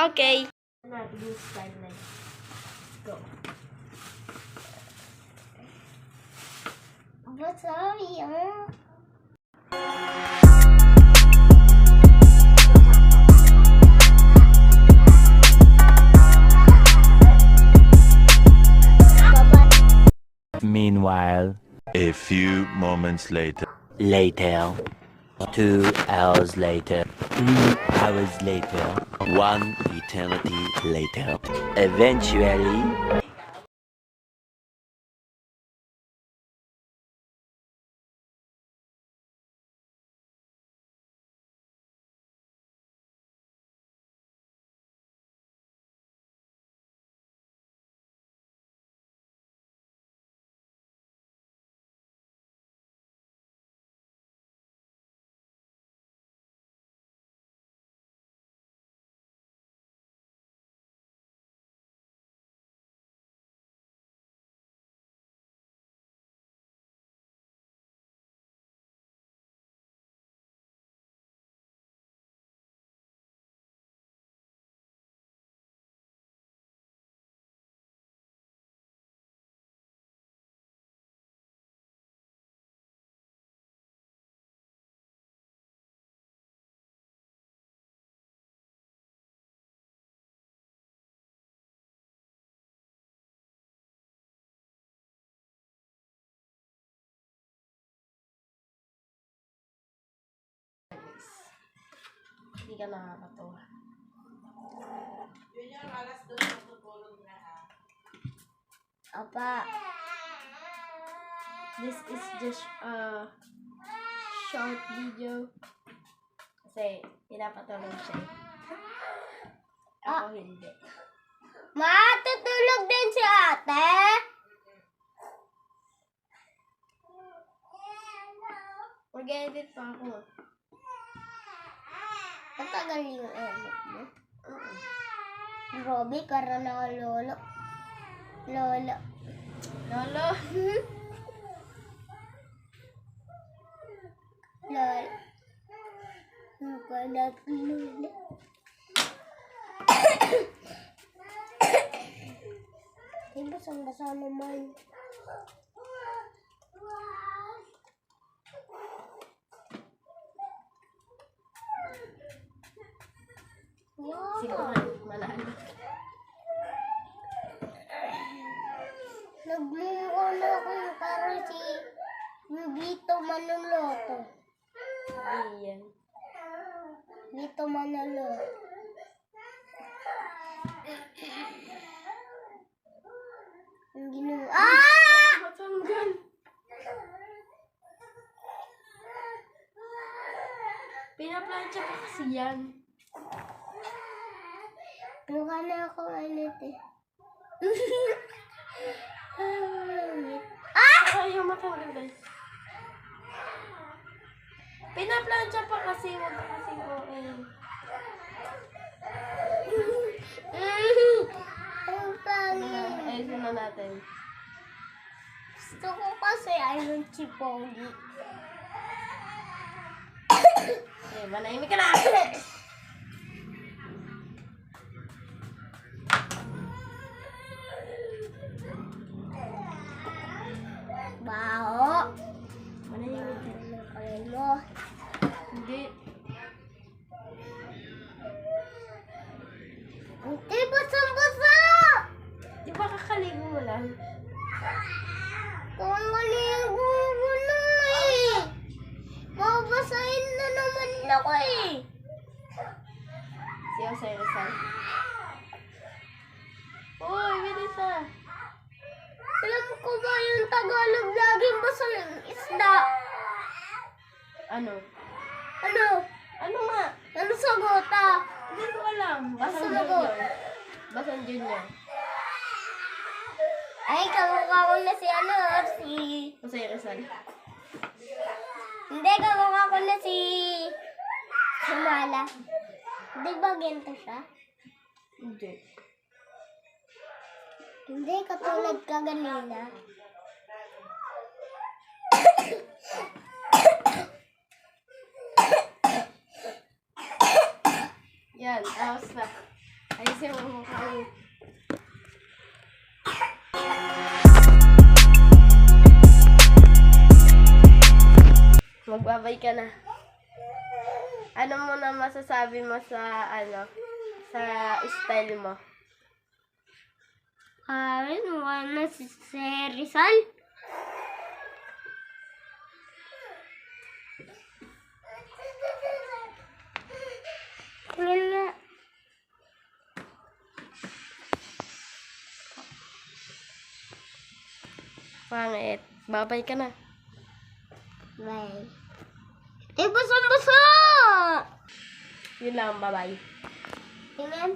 Okay. Natin yung sideline. Let's go. But sorry, Meanwhile, a few moments later. 2 hours later. 3 hours later. 1 eternity later. Eventually. Hindi ka nakakatawa. Yun yung alas doon matutulog na Apa. This is just a short video. Kasi pinapatulog siya. Ako hindi. matutulog din si ate. Mag-edit pa ako. Matagal yung edit mo. Robby, karoon ako lolo. Lolo. Lolo. Lolo. Nakalat lolo. Basang-basa naman. Wow. Siguro manalo. Nagmumukha na ako yung parang si Vito Manaloto. Ayan. Vito Manaloto. Ang ginawa. Ah! Matanggal. Pinaplansya pa kasi yan. Mukha na ako anit eh. Ayaw matanggal guys. Pinaplansya pa kasi. Huwag ka kasing OA. Ang pangit. Ayusin na natin. Gusto ko kasi ayun si Pogi. Okay, manahimik ka na! Baho. Manahimik ka. Ano kayo mo? Hindi. Hindi, basang-basa! Di ba kakaligo mo lang? Kung maligo ko na eh. Mabasahin na naman ako eh. Si Jose Rizal. Uy, bilis ah. Alam ko ba yung Tagalog laging basa yung isda? Ano? Ano? Ano nga? Ano sagota? Hindi ko alam. Basang Basta Junior. Basang Junior. Ay, kamukha ko na si ano, si... Jose Rizal. Hindi, kamukha ko na si... Si Mala. Di ba ganito siya? Hindi. Hindi, katulad ka ganina. Yan, tapos na. kasi mukha mo. Magbabay ka na. Ano mo na masasabi mo sa sa style mo? Wala si Rizal. Wala. Pangit. Babay ka na. Bye. Buso! Yun lang, bye-bye. Tingnan.